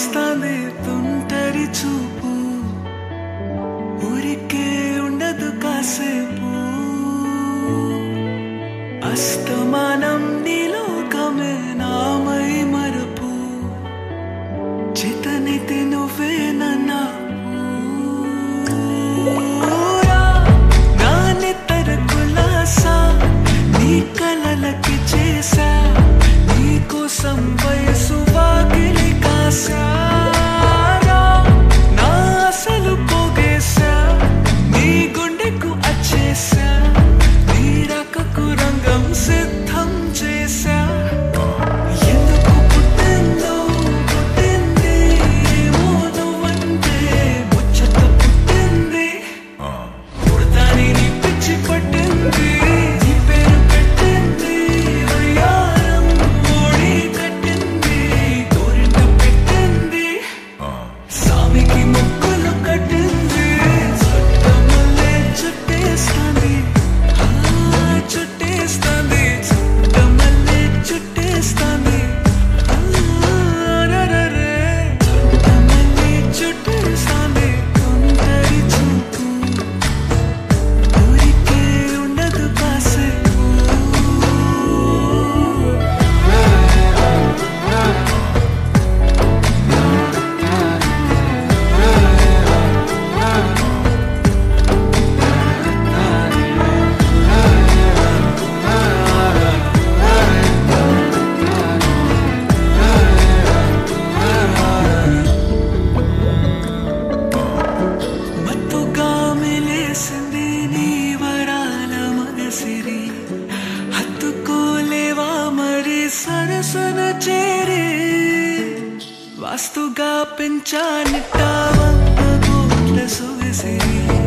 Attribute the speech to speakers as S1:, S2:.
S1: చుట్టేస్తాంది తుంటరి చూపు ఊరికే ఉండదు కాసేపు అస్తమానం నీలోకమే నామై మరపు చేతనైతే నువ్వే నన్నా కలలకి చేసా నీ కోసం వయసు వాకిలి కాసారా నా అసలు పోగేసా నీ గుండెకు అచ్చేసా నీ రకకు రంగం సిద్ధం చేసా ఎందుకు పుట్టిందో పుట్టింది ఏమో నువ్వంటే ముచ్చట పుట్టింది పుడతాని నీ పిచ్చి పట్టింది సరసన చేరే వాస్తుగా పెంచానిట్ట 100 కోట్ల సొగసిరి